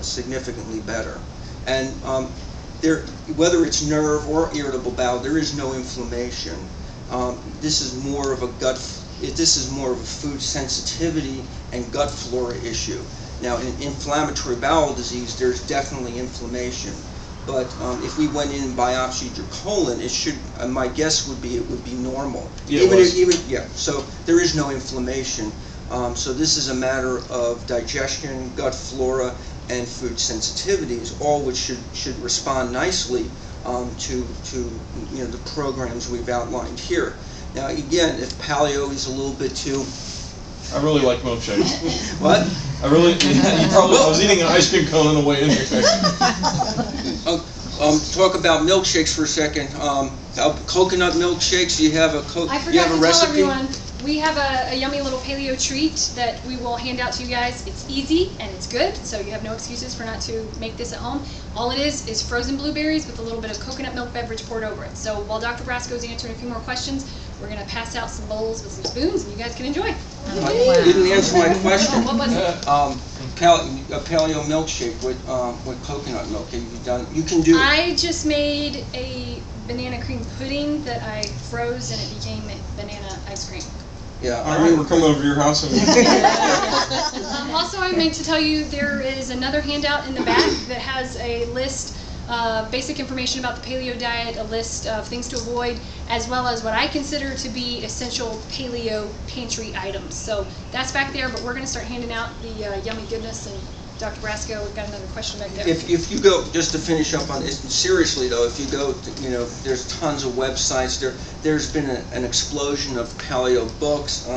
significantly better. And whether it's nerve or irritable bowel, there is no inflammation. This is more of a food sensitivity and gut flora issue. Now, in inflammatory bowel disease, there's definitely inflammation. But if we went in and biopsied your colon, it should. My guess would be it would be normal. Yeah, So there is no inflammation. So this is a matter of digestion, gut flora, and food sensitivities, all which should respond nicely to the programs we've outlined here. Now, again, if paleo is a little bit too. I really like milkshakes. What? I was eating an ice cream cone on the way in here. Talk about milkshakes for a second. Coconut milkshakes. You have a I forgot you have a to recipe? tell everyone, we have a yummy little paleo treat that we will hand out to you guys. It's easy and it's good, so you have no excuses for not to make this at home. All it is frozen blueberries with a little bit of coconut milk beverage poured over it. So while Dr. Brasco is answering a few more questions, we're going to pass out some bowls with some spoons, and you guys can enjoy. You didn't answer my question. What was it? A paleo milkshake with coconut milk. Have you done? You can do. I just made a banana cream pudding that I froze, and it became banana ice cream. Yeah. All right, we're coming over to your house. Also, I meant to tell you there is another handout in the back that has a list of basic information about the paleo diet, a list of things to avoid, as well as what I consider to be essential paleo pantry items. So that's back there, but we're going to start handing out the yummy goodness. And Dr. Brasco, we've got another question back there. If you go, just to finish up on this, seriously though, if you go, there's tons of websites. There's been an explosion of paleo books.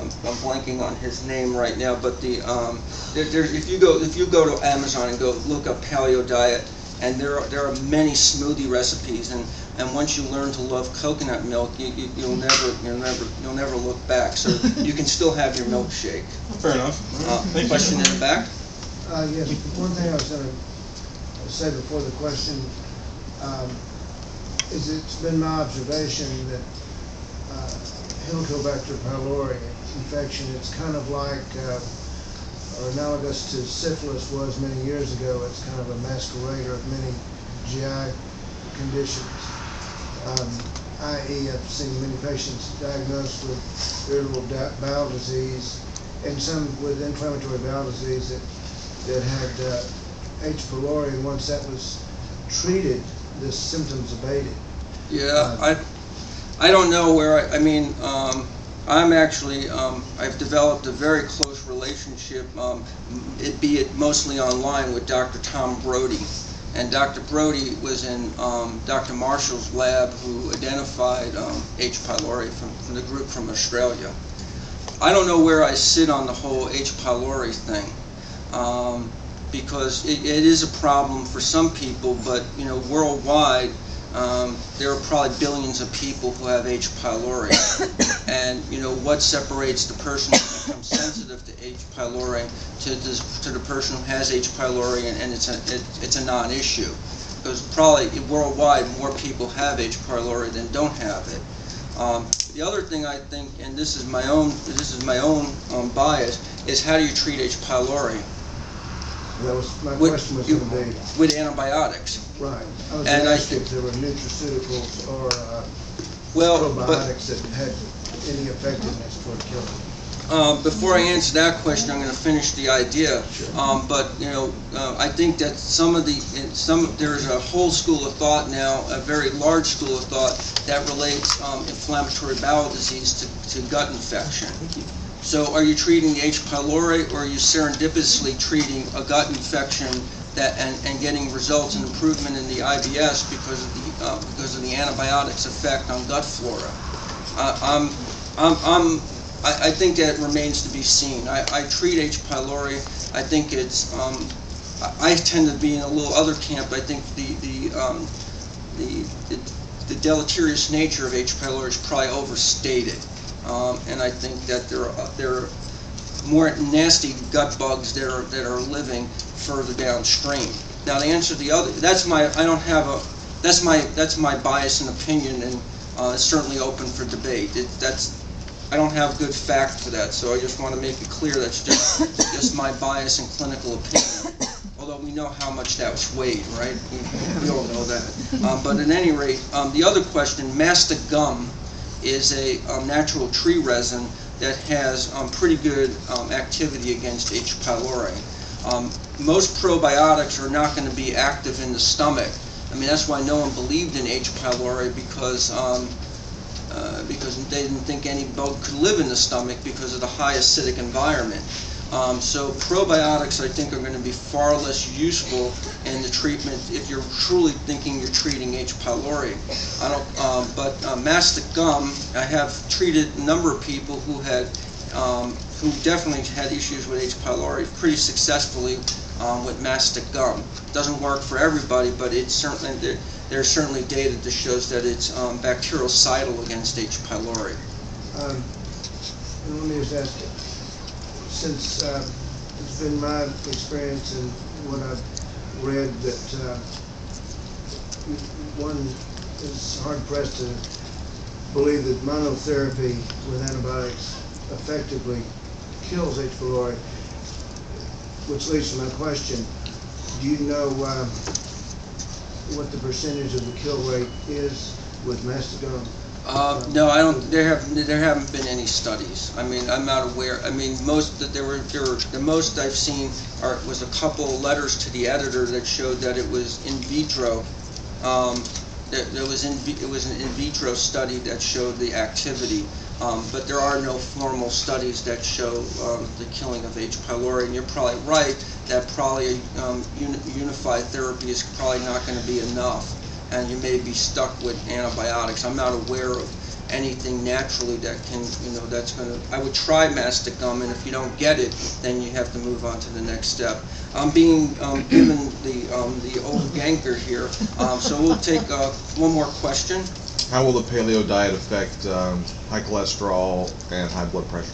I'm blanking on his name right now, but if you go to Amazon and go look up paleo diet, and there are many smoothie recipes, and once you learn to love coconut milk, you'll never look back. So you can still have your milkshake. Fair enough. Question in the back. Yes. One thing I was going to say before the question is it's been my observation that Helicobacter pylori infection, it's kind of like or analogous to syphilis was many years ago. It's kind of a masquerader of many GI conditions. I.e., I've seen many patients diagnosed with irritable bowel disease and some with inflammatory bowel disease that had H. pylori, and once that was treated, the symptoms abated. Yeah, I don't know where I'm actually, I've developed a very close relationship, be it mostly online, with Dr. Tom Brody. And Dr. Brody was in Dr. Marshall's lab, who identified H. pylori from the group from Australia. I don't know where I sit on the whole H. pylori thing, because it is a problem for some people, but worldwide, there are probably billions of people who have H. pylori, and what separates the person who becomes sensitive to H. pylori to the person who has H. pylori, and it's a non-issue, because probably worldwide more people have H. pylori than don't have it. The other thing I think, and this is my own bias, is how do you treat H. pylori? That was my question was going to be with antibiotics. Right. I was and asking if there were nutraceuticals or probiotics that had any effectiveness toward killing. Before I answer that question, I'm going to finish the idea. Sure. I think that there's a whole school of thought now, a very large school of thought, that relates inflammatory bowel disease to gut infection. So are you treating the H. pylori, or are you serendipitously treating a gut infection and getting results and improvement in the IBS because of the antibiotics' effect on gut flora? I think that remains to be seen. I treat H. pylori. I think it's. I tend to be in a little other camp. I think the deleterious nature of H. pylori is probably overstated. And I think that there are more nasty gut bugs that are living further downstream. Now, to answer the other, that's my bias and opinion, and it's certainly open for debate. I don't have good fact for that, so I just want to make it clear that's just my bias and clinical opinion. Although we know how much that was weighed, right? We all know that. But at any rate, the other question, mastic gum is a natural tree resin that has pretty good activity against H. pylori. Most probiotics are not going to be active in the stomach. I mean, that's why no one believed in H. pylori, because they didn't think any bug could live in the stomach because of the high acidic environment. So probiotics, I think, are going to be far less useful in the treatment if you're truly thinking you're treating H. pylori. But mastic gum, I have treated a number of people who had, who definitely had issues with H. pylori pretty successfully with mastic gum. Doesn't work for everybody, but it's certainly there's certainly data that shows that it's bactericidal against H. pylori. And let me just ask you, since it's been my experience and what I've read that one is hard-pressed to believe that monotherapy with antibiotics effectively kills H. pylori, which leads to my question. Do you know what the percentage of the kill rate is with mastic gum? No, I don't. There haven't been any studies. I mean, I'm not aware. I mean, the most I've seen was a couple of letters to the editor that showed that it was in vitro. It was an in vitro study that showed the activity, but there are no formal studies that show the killing of H. pylori. And you're probably right that probably unified therapy is probably not going to be enough, and you may be stuck with antibiotics. I'm not aware of anything naturally that can, that's going to. I would try mastic gum, and if you don't get it, then you have to move on to the next step. I'm being given the old ganker here, so we'll take one more question. How will the paleo diet affect high cholesterol and high blood pressure?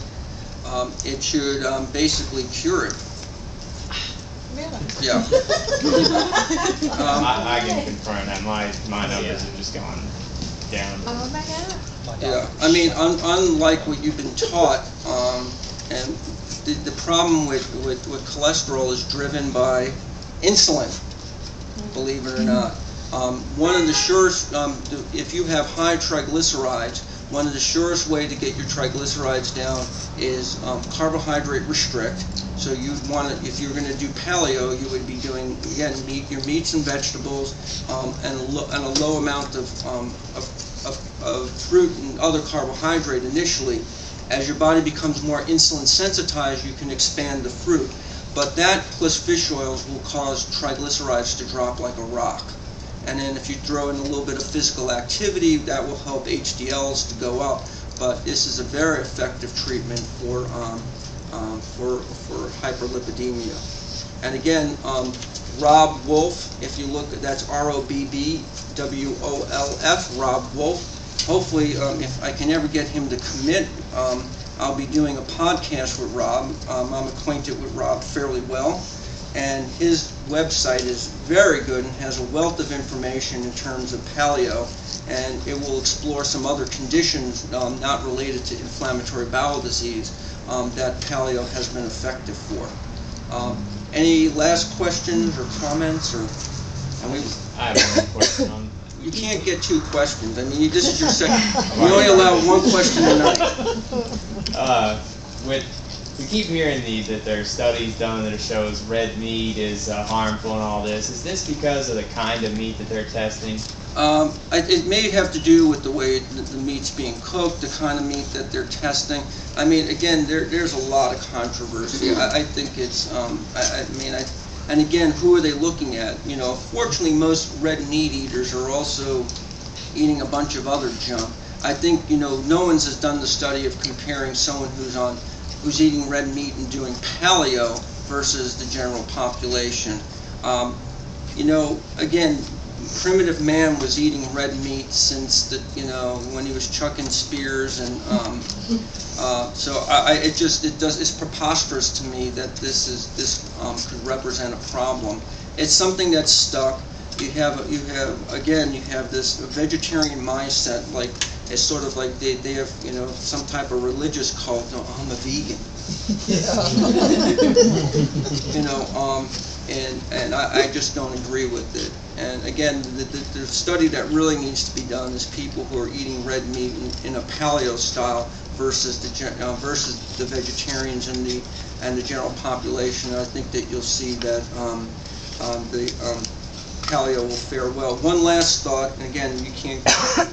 It should basically cure it. Really? Yeah. I can confirm that my numbers have just gone down. Oh my God. Yeah. I mean, unlike what you've been taught, and the problem with cholesterol is driven by insulin, believe it or not. One of the surest, if you have high triglycerides, one of the surest way to get your triglycerides down is carbohydrate restrict. So you'd want to, if you're going to do paleo, you would be doing, again, your meats and vegetables, and a low amount of fruit and other carbohydrate initially. As your body becomes more insulin sensitized, you can expand the fruit. But that plus fish oils will cause triglycerides to drop like a rock. And then if you throw in a little bit of physical activity, that will help HDLs to go up. But this is a very effective treatment for hyperlipidemia. And again, Robb Wolf, if you look, that's ROBBWOLF, Robb Wolf. Hopefully, if I can ever get him to commit, I'll be doing a podcast with Rob. I'm acquainted with Rob fairly well. And his website is very good and has a wealth of information in terms of paleo, and it will explore some other conditions not related to inflammatory bowel disease that paleo has been effective for. Any last questions or comments? I have one question. You can't get two questions. I mean, this is your second. We only allow one question a night. We keep hearing that there are studies done that shows red meat is harmful and all this. Is this because of the kind of meat that they're testing? It may have to do with the way the meat's being cooked, the kind of meat that they're testing. I mean, again, there's a lot of controversy. I think it's, and again, who are they looking at? Fortunately, most red meat eaters are also eating a bunch of other junk. I think, no one's has done the study of comparing someone who's eating red meat and doing paleo versus the general population. Again, primitive man was eating red meat since when he was chucking spears, and it's preposterous to me that this could represent a problem. It's something that's stuck. You have this vegetarian mindset, like it's sort of like they have, you know, some type of religious cult. No, I'm a vegan. You know, and I just don't agree with it. And again, the study that really needs to be done is people who are eating red meat in a paleo style versus the vegetarians and the general population. I think that you'll see that the paleo will fare well. One last thought, and again, you can't,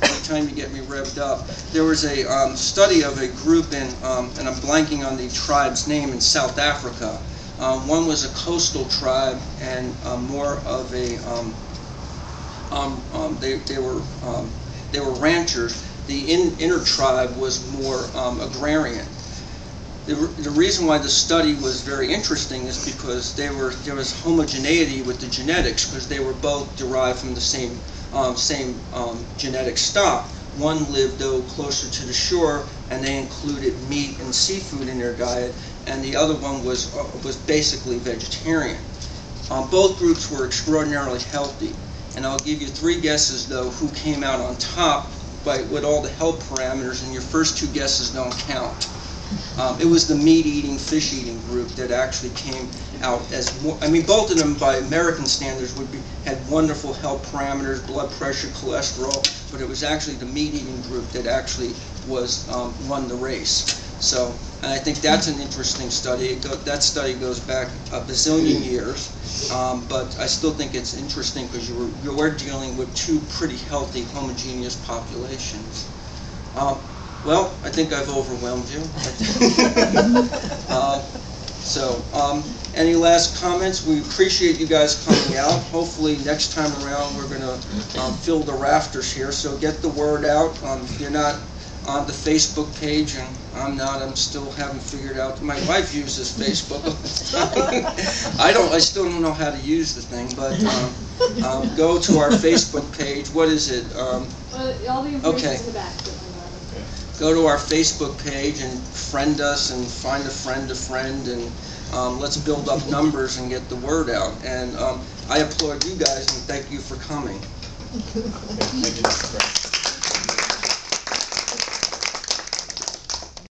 every time you get me revved up, there was a study of a group in, and I'm blanking on the tribe's name, in South Africa. One was a coastal tribe and more of a, they were ranchers. The inner tribe was more agrarian. The reason why the study was very interesting is because there was homogeneity with the genetics, because they were both derived from the same genetic stock. One lived, though, closer to the shore, and they included meat and seafood in their diet, and the other one was basically vegetarian. Both groups were extraordinarily healthy, and I'll give you 3 guesses, though, who came out on top with all the health parameters, and your first 2 guesses don't count. It was the meat-eating, fish-eating group that actually came out as more. I mean, both of them, by American standards, had wonderful health parameters, blood pressure, cholesterol, but it was actually the meat-eating group that actually won the race. So, and I think that's an interesting study. That study goes back a bazillion years, but I still think it's interesting because you were dealing with 2 pretty healthy, homogeneous populations. Well, I think I've overwhelmed you. Any last comments? We appreciate you guys coming out. Hopefully next time around we're going to fill the rafters here, so get the word out. If you're not on the Facebook page, and I'm not, I'm still haven't figured out. My wife uses Facebook. I still don't know how to use the thing, but go to our Facebook page. What is it? All the information in the back. Go to our Facebook page and friend us and find a friend, and let's build up numbers and get the word out. And I applaud you guys and thank you for coming. Thank you, Mr. President.